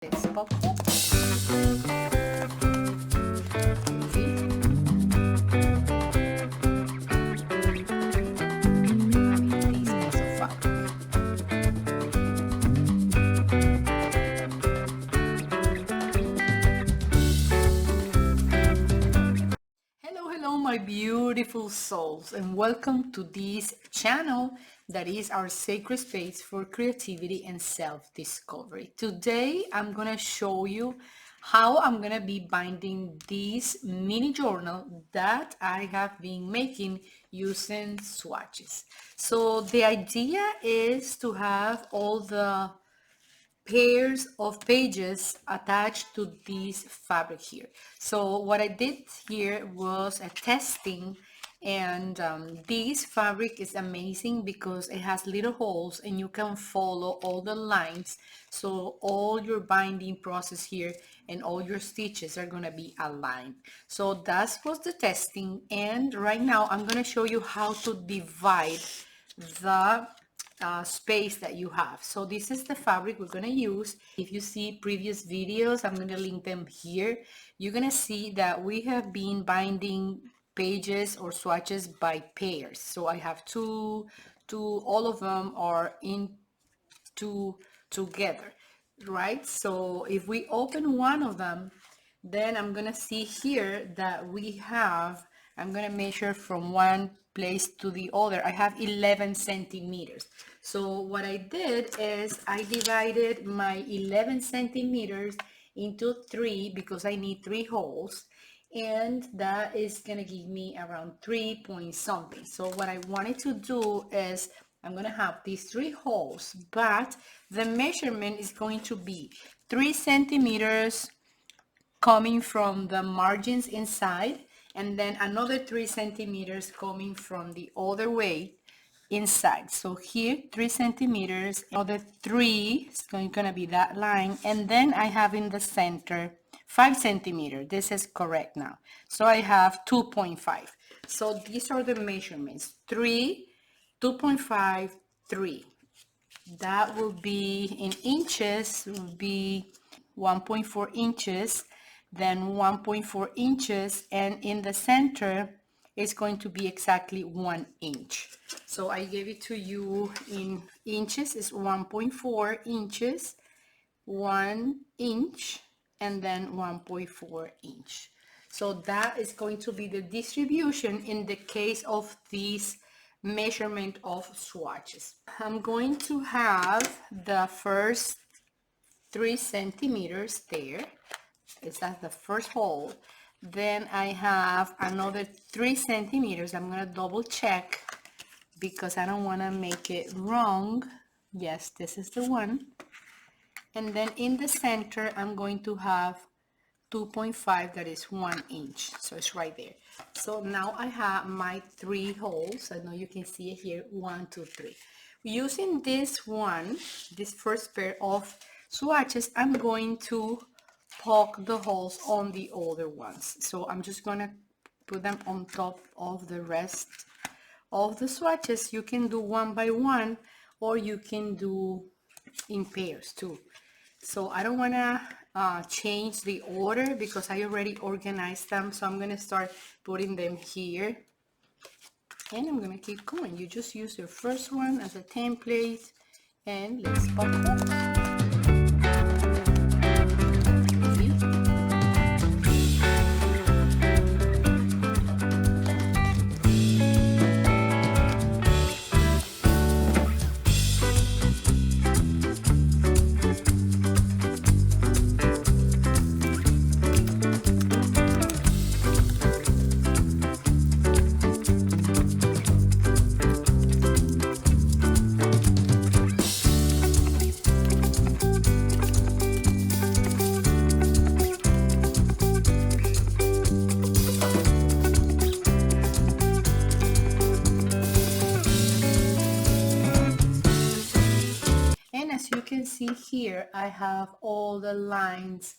Let's popcorn. Hello, my beautiful souls, and welcome to this channel that is our sacred space for creativity and self-discovery. Today, I'm gonna show you how I'm gonna be binding this mini journal that I have been making using swatches. So the idea is to have all the pairs of pages attached to this fabric here. So what I did here was a testing, and this fabric is amazing because it has little holes and you can follow all the lines, so all your binding process here and all your stitches are going to be aligned. So that was the testing, and right now I'm going to show you how to divide the space that you have. So this is the fabric we're going to use. If you see previous videos, I'm going to link them here. You're going to see that we have been binding pages or swatches by pairs. So I have two, all of them are together, right? So if we open one of them, then I'm gonna see here that we have, I'm gonna measure from one place to the other. I have 11 centimeters. So what I did is I divided my 11 centimeters into 3 because I need 3 holes, and that is gonna give me around 3 point something. So what I wanted to do is I'm gonna have these 3 holes, but the measurement is going to be 3 centimeters coming from the margins inside, and then another 3 centimeters coming from the other way inside. So here 3 centimeters, another 3 is going to be that line, and then I have in the center 5 centimeters. This is correct now. So I have 2.5. So these are the measurements: 3, 2.5, 3. That will be in inches, will be 1.4 inches, then 1.4 inches, and in the center it's going to be exactly 1 inch. So I gave it to you in inches. It's 1.4 inches, 1 inch, and then 1.4 inch. So that is going to be the distribution in the case of these measurement of swatches. I'm going to have the first 3 centimeters there. Is that the first hole? Then I have another 3 centimeters. I'm going to double check because I don't want to make it wrong. Yes, this is the one. And then in the center I'm going to have 2.5, that is 1 inch, so it's right there. So now I have my 3 holes. I know you can see it here, 1, 2, 3. Using this one, this first pair of swatches, I'm going to poke the holes on the other ones. So I'm just gonna put them on top of the rest of the swatches. You can do one by one, or you can do in pairs too. So I don't want to change the order because I already organized them. So I'm going to start putting them here, and I'm going to keep going. You just use your first one as a template, and let's pop it. You can see here I have all the lines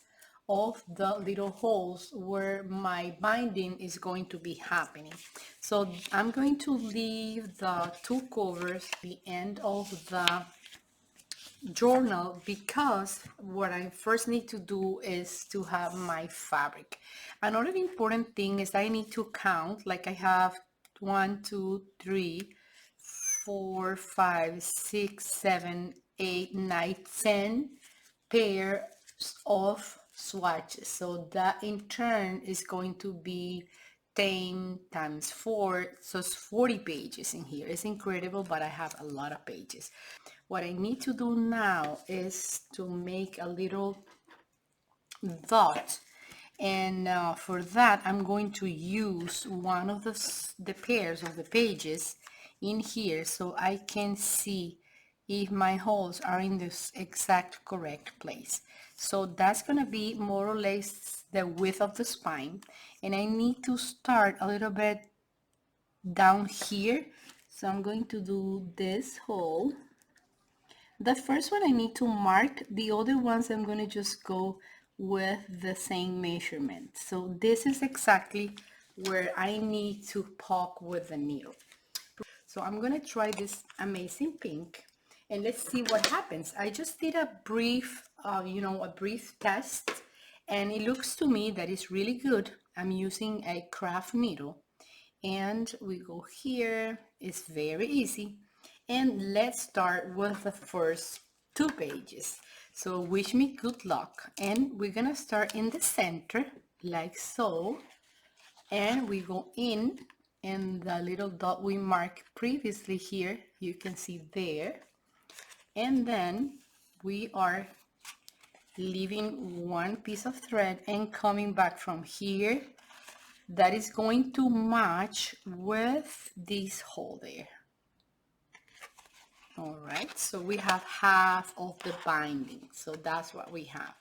of the little holes where my binding is going to be happening. So I'm going to leave the 2 covers at the end of the journal because what I first need to do is to have my fabric. Another important thing is I need to count, like I have 1, 2, 3, 4, 5, 6, 7, 8, 9, 10 pairs of swatches. So that in turn is going to be 10 times 4, so it's 40 pages in here. It's incredible, but I have a lot of pages. What I need to do now is to make a little dot, and for that I'm going to use one of the pairs of the pages in here so I can see if my holes are in this exact correct place. So that's gonna be more or less the width of the spine, and I need to start a little bit down here. So I'm going to do this hole. The first one I need to mark, the other ones I'm going to just go with the same measurement. So this is exactly where I need to poke with the needle. So I'm going to try this amazing pink and let's see what happens. I just did a brief, a brief test, and it looks to me that it's really good. I'm using a craft needle, and we go here. It's very easy, and let's start with the first 2 pages. So wish me good luck, and we're gonna start in the center like so, and we go in, and the little dot we marked previously here you can see there, and then we are leaving one piece of thread and coming back from here that is going to match with this hole there. All right, so we have half of the binding, so that's what we have.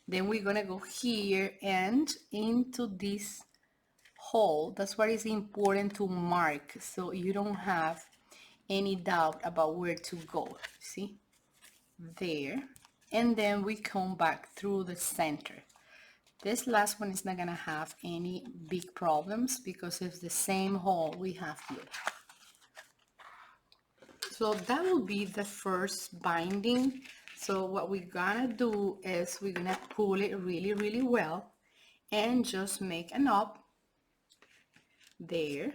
Then we're gonna go here and into this hole. That's what is important to mark so you don't have any doubt about where to go. See there, and then we come back through the center. This last one is not gonna have any big problems because it's the same hole we have here. So that will be the first binding. So what we're gonna do is we're gonna pull it really, really well and just make a knot there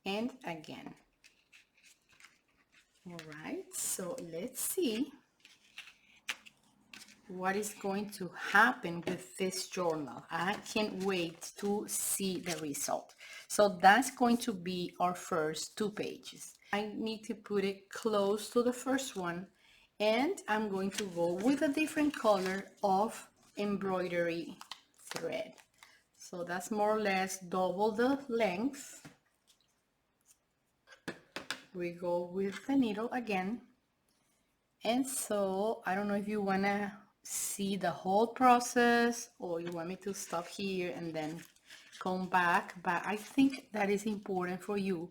and again. All right, so let's see what is going to happen with this journal. I can't wait to see the result. So that's going to be our first 2 pages. I need to put it close to the first one, and I'm going to go with a different color of embroidery thread. So that's more or less double the length. We go with the needle again. And so I don't know if you want to see the whole process or you want me to stop here and then come back, but I think that is important for you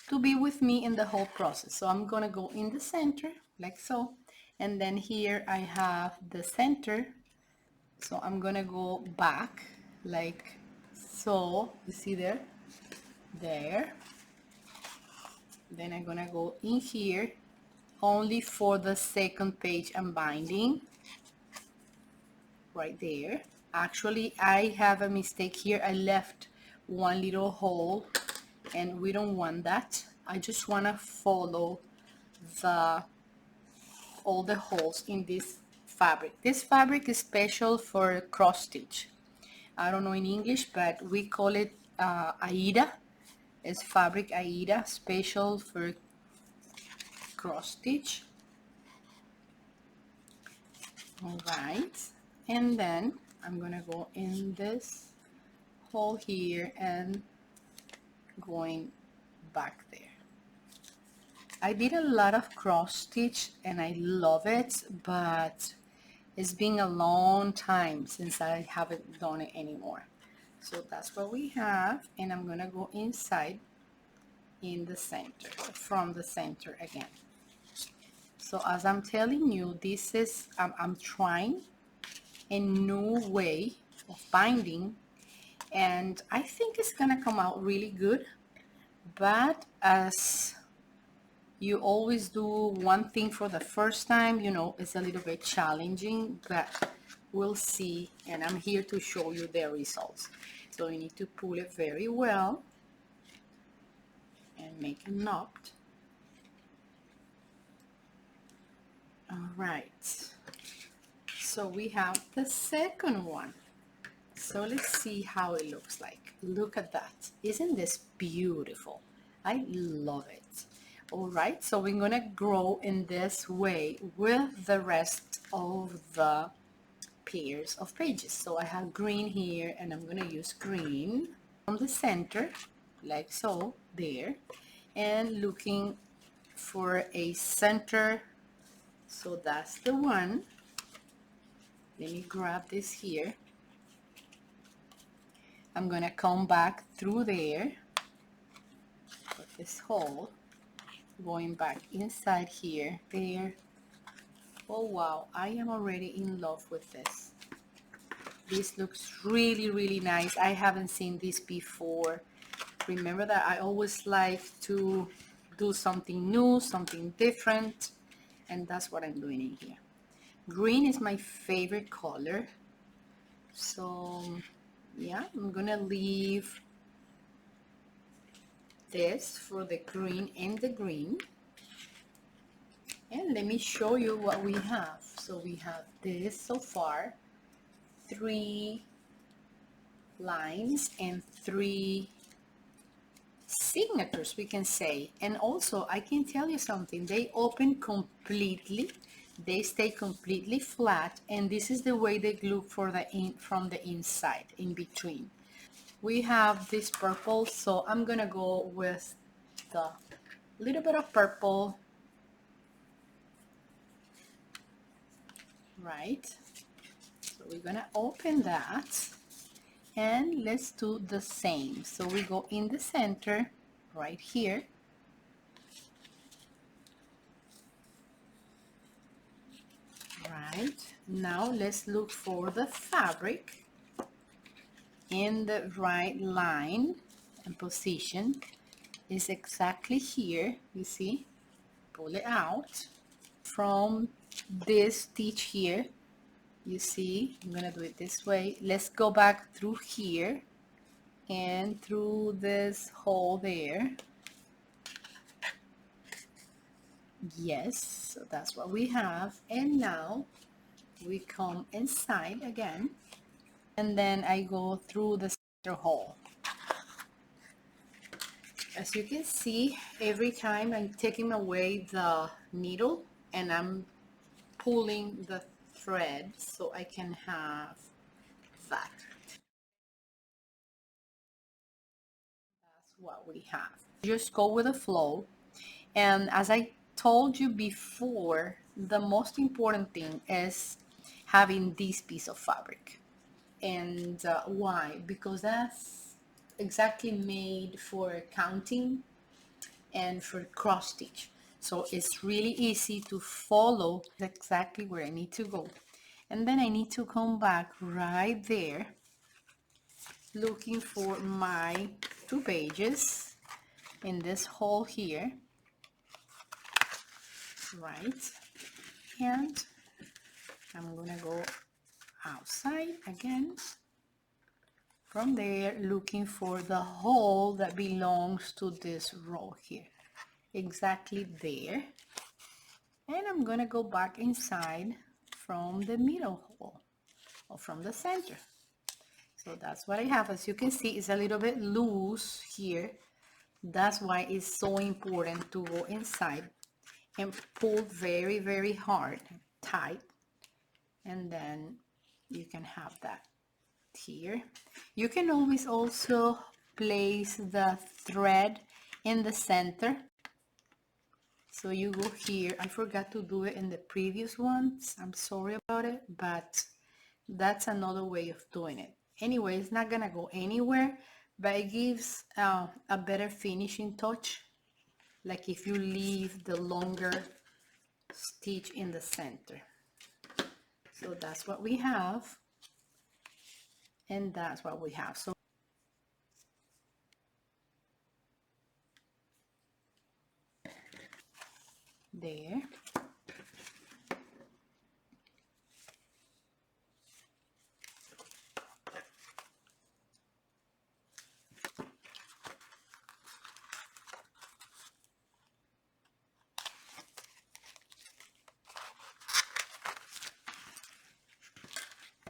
to be with me in the whole process. So I'm gonna go in the center like so, and then here I have the center, so I'm gonna go back like so. You see there, then I'm gonna go in here only for the second page I'm binding right there. Actually, I have a mistake here. I left one little hole and we don't want that. I just want to follow all the holes in this fabric. This fabric is special for cross stitch. I don't know in English, but we call it Aida. It's fabric Aida, special for cross stitch. All right, and then I'm gonna go in this hole here and going back there. I did a lot of cross stitch and I love it, but it's been a long time since I haven't done it anymore. So that's what we have, and I'm gonna go inside in the center, from the center again. So as I'm telling you, this is, I'm trying a new way of binding, and I think it's gonna come out really good. But as you always do one thing for the first time, you know, it's a little bit challenging, but we'll see. And I'm here to show you the results. So you need to pull it very well and make a knot. All right. So we have the second one. So let's see how it looks like. Look at that. Isn't this beautiful? I love it. All right, so we're gonna grow in this way with the rest of the pairs of pages. So I have green here, and I'm gonna use green from the center, like so, there, and looking for a center. So that's the one. Let me grab this here. I'm gonna come back through there, put this hole, going back inside here, there. Oh wow, I am already in love with this. This looks really, really nice. I haven't seen this before. Remember that I always like to do something new, something different, and that's what I'm doing in here. Green is my favorite color. So yeah, I'm gonna leave this for the green and the green. And let me show you what we have. So we have this so far, 3 lines and 3 signatures, we can say. And also I can tell you something, they open completely, they stay completely flat, and this is the way they look for from the inside, in between. We have this purple, so I'm gonna go with the little bit of purple, right? So we're gonna open that, and let's do the same. So we go in the center right here, right? Now let's look for the fabric in the right line and position. Is exactly here, you see. Pull it out from this stitch here, you see. I'm gonna do it this way. Let's go back through here and through this hole there. Yes, so that's what we have. And now we come inside again, and then I go through the center hole. As you can see, every time I'm taking away the needle and I'm pulling the thread so I can have that. That's what we have. Just go with the flow. And as I told you before, the most important thing is having this piece of fabric. And why? Because that's exactly made for counting and for cross stitch. So it's really easy to follow exactly where I need to go. And then I need to come back right there, looking for my 2 pages in this hole here, right? And I'm gonna go outside again, from there, looking for the hole that belongs to this row here, exactly there. And I'm gonna go back inside from the middle hole, or from the center. So that's what I have. As you can see, it's a little bit loose here. That's why it's so important to go inside and pull very, very hard, tight, and then you can have that here. You can always also place the thread in the center. So you go here. I forgot to do it in the previous ones. I'm sorry about it, but that's another way of doing it. Anyway, it's not gonna go anywhere, but it gives a better finishing touch, like if you leave the longer stitch in the center. So that's what we have, and that's what we have. So there.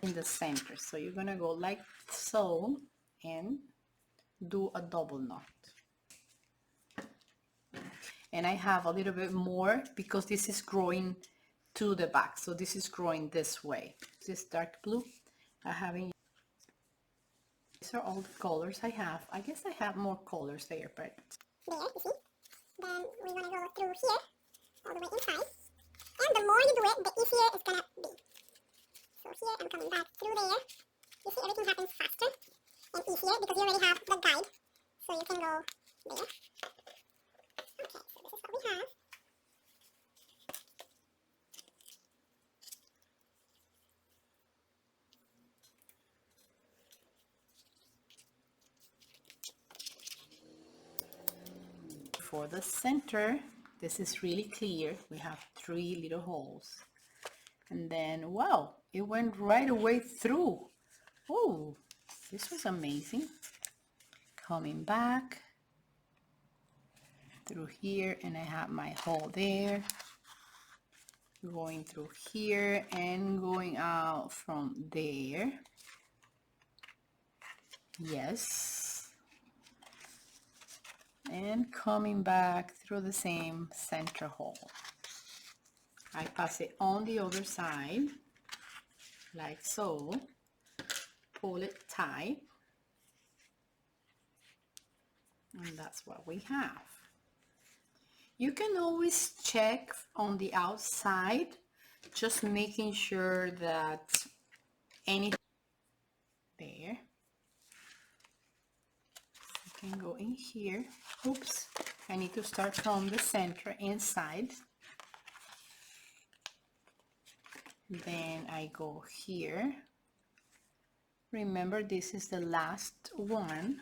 In the center, so you're gonna go like so and do a double knot. And I have a little bit more because this is growing to the back, so this is growing this way. This dark blue I have in. These are all the colors I have. I guess I have more colors there, but there, you see. Then we're gonna go through here all the way inside, and the more you do it, the easier it's gonna be. So here I'm coming back through there. You see, everything happens faster and easier because you already have the guide, so you can go there. Okay, so this is what we have. for the center, this is really clear. We have 3 little holes. And then, wow, it went right away through. Oh, this was amazing. Coming back through here, and I have my hole there. Going through here and going out from there. Yes. And coming back through the same center hole. I pass it on the other side, like so. Pull it tight. And that's what we have. You can always check on the outside, just making sure that anything there. You can go in here. Oops, I need to start from the center inside. Then I go here. Remember, this is the last one.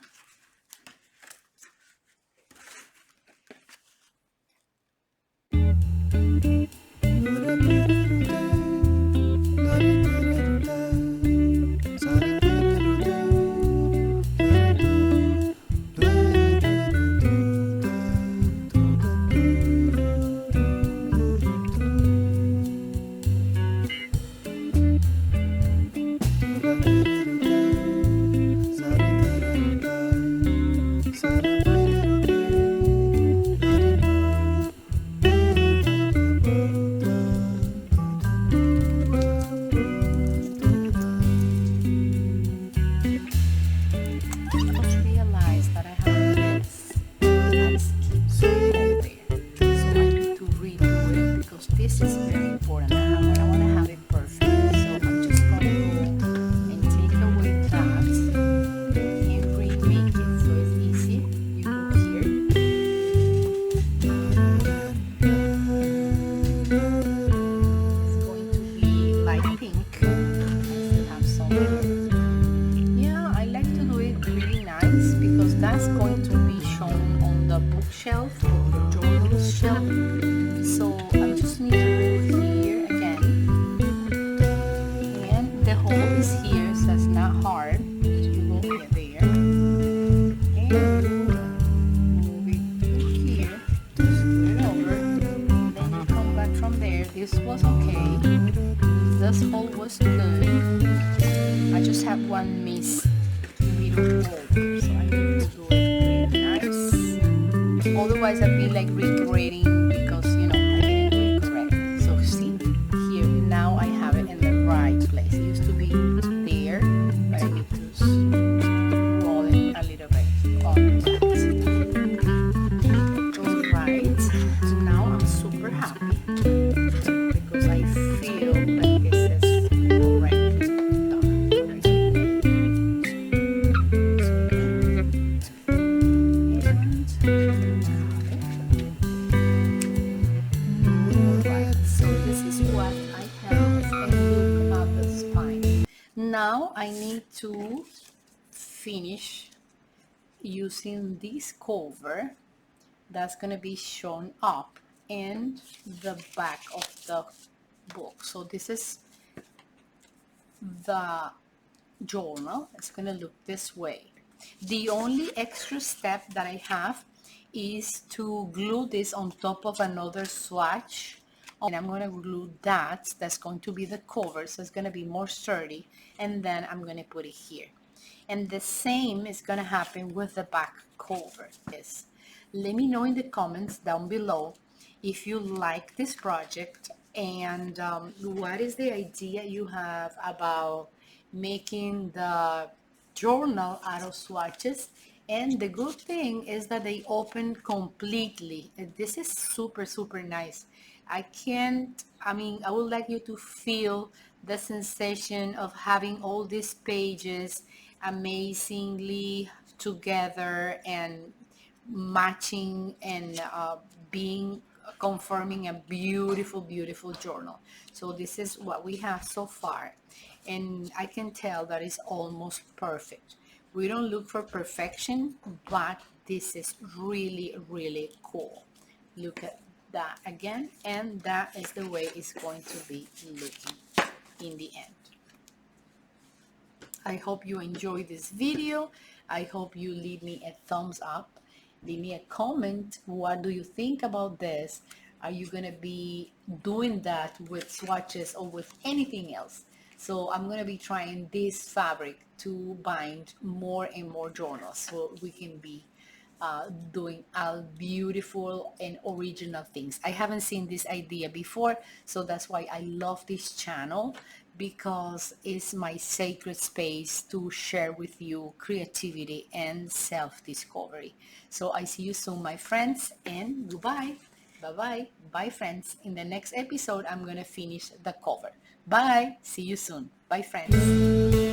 Shelf or the journal shelf, so I just need to go here again, and the hole is here, so it's not hard. You go there and move it to here, just put it over, then you come back from there. This was okay, this hole was good. I just have one miss little hole there, so I need to do it really nice. Otherwise, I'd be like recreating because, you know, I didn't do it correct. So see, here, now I have it in the right place. It used to be there, but I need to roll it a little bit on that. Alright, so now I'm super happy because I feel like this is already done. Now I need to finish using this cover that's going to be shown up, and the back of the book. So this is the journal. It's gonna look this way. The only extra step that I have is to glue this on top of another swatch, and I'm going to glue that. That's going to be the cover, so it's going to be more sturdy, and then I'm going to put it here. And the same is going to happen with the back cover. Yes. Let me know in the comments down below if you like this project, and what is the idea you have about making the journal out of swatches. And the good thing is that they open completely. This is super nice. I would like you to feel the sensation of having all these pages amazingly together and matching and being confirming a beautiful journal. So this is what we have so far, and I can tell that it's almost perfect. We don't look for perfection, but this is really cool. Look at that again, and that is the way it's going to be looking in the end. I hope you enjoyed this video. I hope you leave me a thumbs up. Leave me a comment. What do you think about this? Are you going to be doing that with swatches or with anything else? So I'm going to be trying this fabric to bind more and more journals so we can be doing beautiful and original things. I haven't seen this idea before, so that's why I love this channel, because it's my sacred space to share with you creativity and self-discovery. So I see you soon, my friends, and goodbye. Bye-bye. Bye, friends. In the next episode, I'm going to finish the cover. Bye. See you soon. Bye, friends.